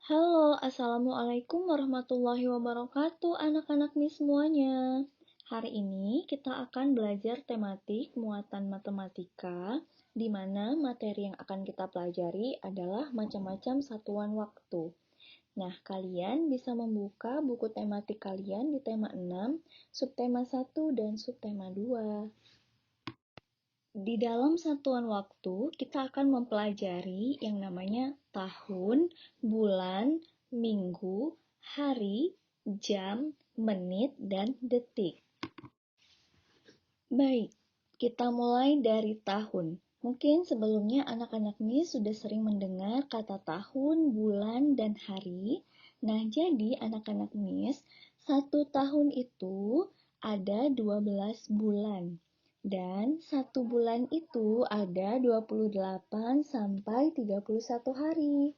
Halo, Assalamualaikum warahmatullahi wabarakatuh anak-anak Miss semuanya. Hari ini kita akan belajar tematik muatan matematika, di mana materi yang akan kita pelajari adalah macam-macam satuan waktu. Nah, kalian bisa membuka buku tematik kalian di tema 6, subtema 1, dan subtema 2. Di dalam satuan waktu, kita akan mempelajari yang namanya tahun, bulan, minggu, hari, jam, menit, dan detik. Baik, kita mulai dari tahun. Mungkin sebelumnya anak-anak Miss sudah sering mendengar kata tahun, bulan, dan hari. Nah, jadi anak-anak Miss, satu tahun itu ada 12 bulan. Dan satu bulan itu ada 28 sampai 31 hari.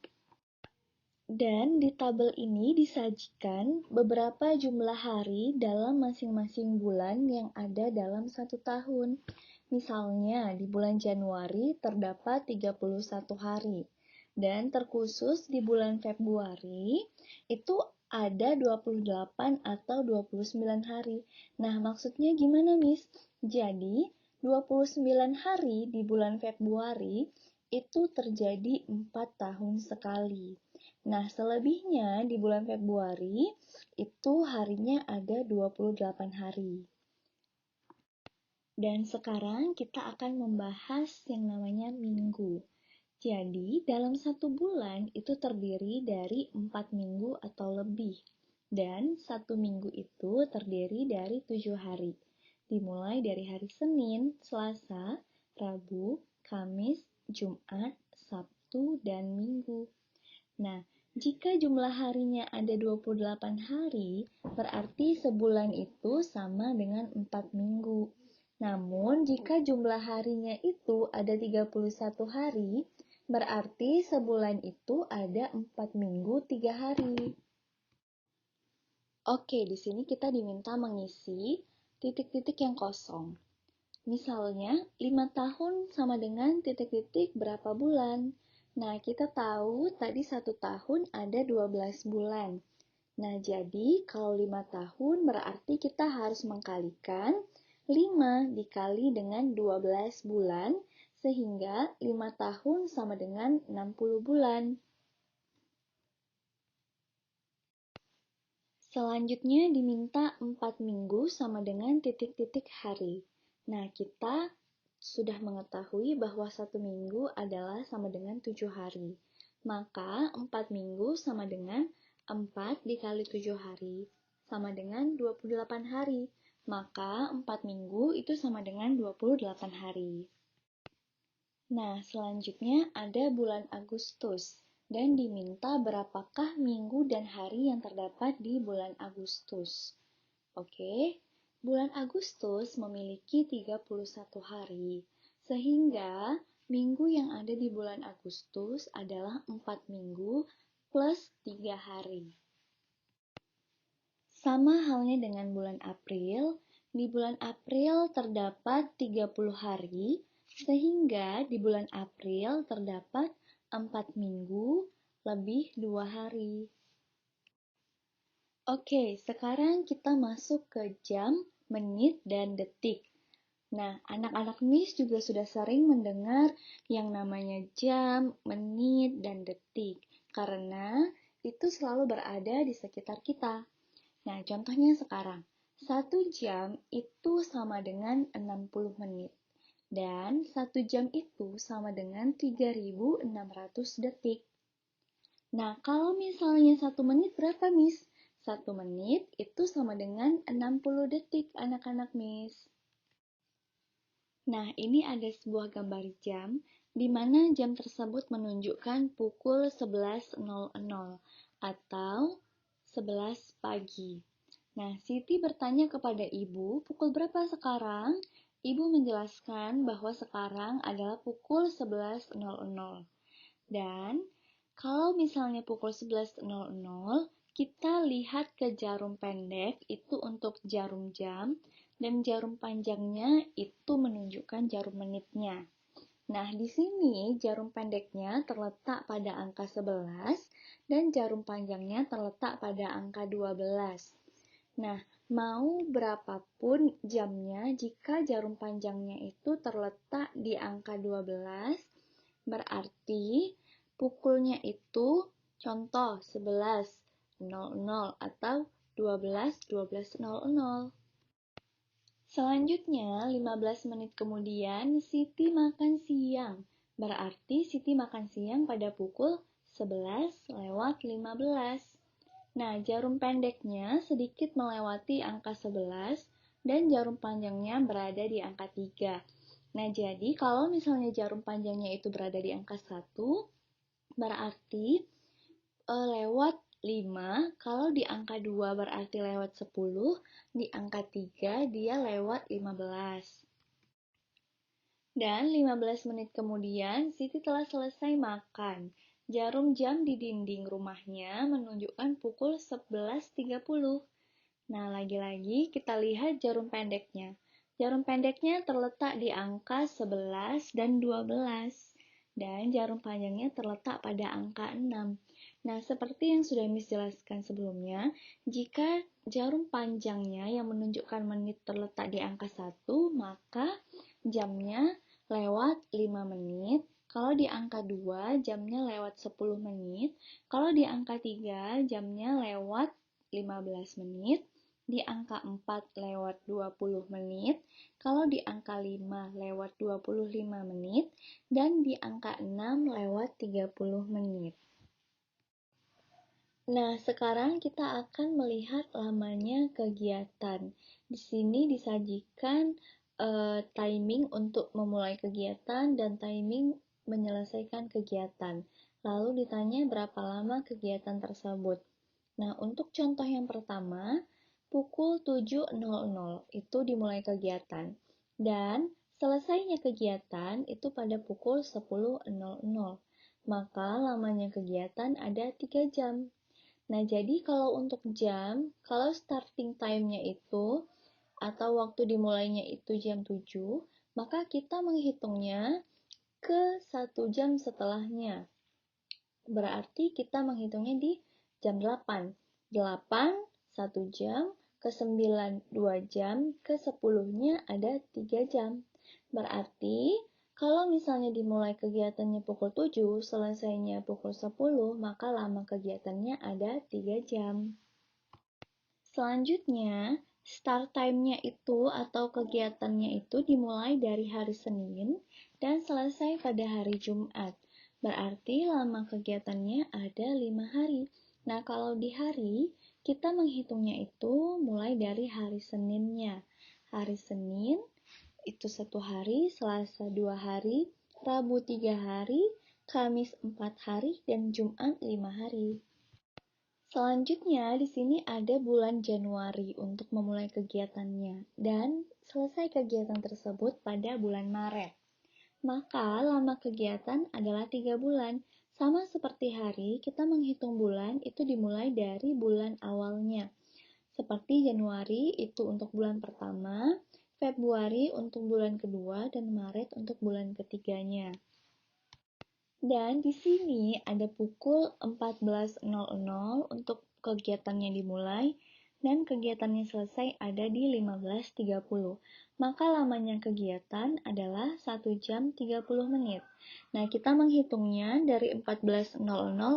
Dan di tabel ini disajikan beberapa jumlah hari dalam masing-masing bulan yang ada dalam satu tahun. Misalnya, di bulan Januari terdapat 31 hari. Dan terkhusus di bulan Februari itu ada 28 atau 29 hari. Nah, maksudnya gimana, Miss? Jadi, 29 hari di bulan Februari itu terjadi 4 tahun sekali. Nah, selebihnya di bulan Februari itu harinya ada 28 hari. Dan sekarang kita akan membahas yang namanya minggu. Jadi, dalam satu bulan itu terdiri dari 4 minggu atau lebih. Dan satu minggu itu terdiri dari 7 hari. Dimulai dari hari Senin, Selasa, Rabu, Kamis, Jumat, Sabtu, dan Minggu. Nah, jika jumlah harinya ada 28 hari, berarti sebulan itu sama dengan 4 minggu. Namun, jika jumlah harinya itu ada 31 hari, berarti sebulan itu ada 4 minggu 3 hari. Oke, di sini kita diminta mengisi titik-titik yang kosong. Misalnya, 5 tahun sama dengan titik-titik berapa bulan? Nah, kita tahu tadi 1 tahun ada 12 bulan. Nah, jadi kalau 5 tahun berarti kita harus mengkalikan 5 dikali dengan 12 bulan, sehingga 5 tahun sama dengan 60 bulan. Selanjutnya diminta 4 minggu sama dengan titik-titik hari. Nah, kita sudah mengetahui bahwa 1 minggu adalah sama dengan 7 hari. Maka 4 minggu sama dengan 4 dikali 7 hari, sama dengan 28 hari. Maka 4 minggu itu sama dengan 28 hari. Nah, selanjutnya ada bulan Agustus. Dan diminta berapakah minggu dan hari yang terdapat di bulan Agustus. Oke, bulan Agustus memiliki 31 hari, sehingga minggu yang ada di bulan Agustus adalah 4 minggu plus 3 hari. Sama halnya dengan bulan April, di bulan April terdapat 30 hari, sehingga di bulan April terdapat 4 minggu lebih 2 hari. Oke, sekarang kita masuk ke jam, menit, dan detik. Nah, anak-anak Miss juga sudah sering mendengar yang namanya jam, menit, dan detik, karena itu selalu berada di sekitar kita. Nah, contohnya sekarang, 1 jam itu sama dengan 60 menit. Dan 1 jam itu sama dengan 3.600 detik. Nah, kalau misalnya 1 menit berapa, Miss? 1 menit itu sama dengan 60 detik, anak-anak Miss. Nah, ini ada sebuah gambar jam, di mana jam tersebut menunjukkan pukul 11.00 atau 11 pagi. Nah, Siti bertanya kepada ibu, pukul berapa sekarang? Ibu menjelaskan bahwa sekarang adalah pukul 11.00. Dan kalau misalnya pukul 11.00, kita lihat ke jarum pendek itu untuk jarum jam, dan jarum panjangnya itu menunjukkan jarum menitnya. Nah, di sini jarum pendeknya terletak pada angka 11 dan jarum panjangnya terletak pada angka 12. Nah, mau berapapun jamnya, jika jarum panjangnya itu terletak di angka 12, berarti pukulnya itu contoh 11.00 atau 12.00. Selanjutnya, 15 menit kemudian, Siti makan siang. Berarti Siti makan siang pada pukul 11:15. Nah, jarum pendeknya sedikit melewati angka 11 dan jarum panjangnya berada di angka 3. Nah, jadi kalau misalnya jarum panjangnya itu berada di angka 1, berarti lewat 5, kalau di angka 2 berarti lewat 10, di angka 3 dia lewat 15. Dan 15 menit kemudian, Siti telah selesai makan. Jarum jam di dinding rumahnya menunjukkan pukul 11.30. Nah, lagi-lagi kita lihat jarum pendeknya. Jarum pendeknya terletak di angka 11 dan 12. Dan jarum panjangnya terletak pada angka 6. Nah, seperti yang sudah Miss jelaskan sebelumnya, jika jarum panjangnya yang menunjukkan menit terletak di angka 1, maka jamnya lewat 5 menit. Kalau di angka 2, jamnya lewat 10 menit. Kalau di angka 3, jamnya lewat 15 menit. Di angka 4 lewat 20 menit. Kalau di angka 5 lewat 25 menit. Dan di angka 6 lewat 30 menit. Nah, sekarang kita akan melihat lamanya kegiatan. Di sini disajikan timing untuk memulai kegiatan dan timing menyelesaikan kegiatan. Lalu ditanya berapa lama kegiatan tersebut. Nah, untuk contoh yang pertama, pukul 7.00 itu dimulai kegiatan. Dan selesainya kegiatan itu pada pukul 10.00. Maka lamanya kegiatan ada 3 jam. Nah, jadi kalau untuk jam, kalau starting time-nya itu atau waktu dimulainya itu jam 7, maka kita menghitungnya ke 1 jam setelahnya. Berarti kita menghitungnya di jam 8. 8, 1 jam, ke 9, 2 jam, ke 10-nya ada 3 jam. Berarti kalau misalnya dimulai kegiatannya pukul 7, selesainya pukul 10, maka lama kegiatannya ada 3 jam. Selanjutnya, start time-nya itu atau kegiatannya itu dimulai dari hari Senin dan selesai pada hari Jumat. Berarti lama kegiatannya ada 5 hari. Nah, kalau di hari, kita menghitungnya itu mulai dari hari Seninnya. Hari Senin itu 1 hari, Selasa 2 hari, Rabu 3 hari, Kamis 4 hari, dan Jumat 5 hari. Selanjutnya, di sini ada bulan Januari untuk memulai kegiatannya dan selesai kegiatan tersebut pada bulan Maret. Maka lama kegiatan adalah 3 bulan. Sama seperti hari, kita menghitung bulan itu dimulai dari bulan awalnya. Seperti Januari itu untuk bulan pertama, Februari untuk bulan kedua, dan Maret untuk bulan ketiganya. Dan di sini ada pukul 14.00 untuk kegiatannya dimulai dan kegiatannya selesai ada di 15.30. Maka lamanya kegiatan adalah 1 jam 30 menit. Nah, kita menghitungnya dari 14.00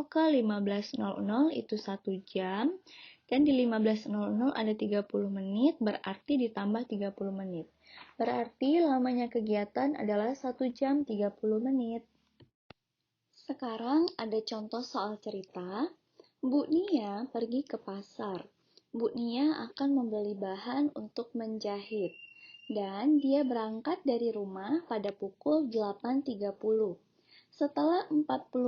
ke 15.00 itu 1 jam. Dan di 15.00 ada 30 menit, berarti ditambah 30 menit. Berarti lamanya kegiatan adalah 1 jam 30 menit. Sekarang ada contoh soal cerita. Bu Nia pergi ke pasar. Bu Nia akan membeli bahan untuk menjahit. Dan dia berangkat dari rumah pada pukul 8.30. Setelah 40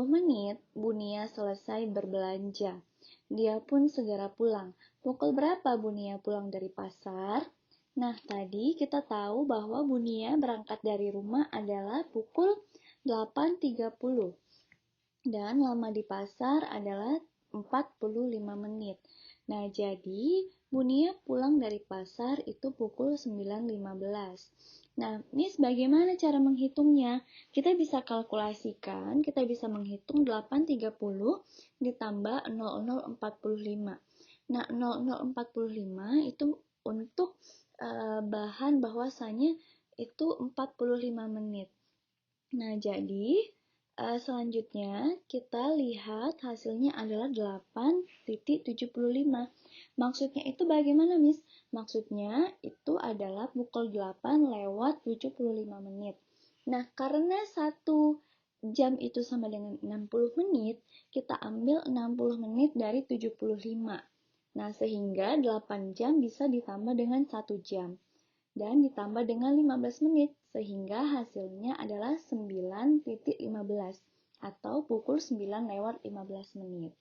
menit, Bu Nia selesai berbelanja. Dia pun segera pulang. Pukul berapa Bu Nia pulang dari pasar? Nah, tadi kita tahu bahwa Bu Nia berangkat dari rumah adalah pukul 8.30. Dan lama di pasar adalah 45 menit. Nah, jadi Bunia pulang dari pasar itu pukul 9.15. Nah, Miss bagaimana cara menghitungnya? Kita bisa kalkulasikan, kita bisa menghitung 8.30 ditambah 00.45. Nah, 00.45 itu untuk bahan bahwasanya itu 45 menit. Nah, jadi selanjutnya kita lihat hasilnya adalah 8.75. Maksudnya itu bagaimana, Miss? Maksudnya itu adalah pukul 8 lewat 75 menit. Nah, karena 1 jam itu sama dengan 60 menit, kita ambil 60 menit dari 75. Nah, sehingga 8 jam bisa ditambah dengan 1 jam dan ditambah dengan 15 menit, sehingga hasilnya adalah 9.15 atau pukul 9 lewat 15 menit.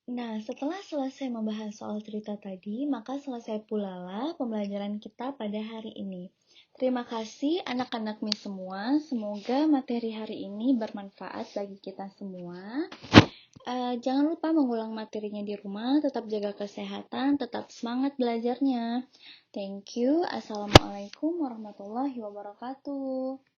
Nah, setelah selesai membahas soal cerita tadi, maka selesai pula lah pembelajaran kita pada hari ini. Terima kasih anak-anak Miss semua, semoga materi hari ini bermanfaat bagi kita semua. Jangan lupa mengulang materinya di rumah, tetap jaga kesehatan, tetap semangat belajarnya. Thank you. Assalamualaikum warahmatullahi wabarakatuh.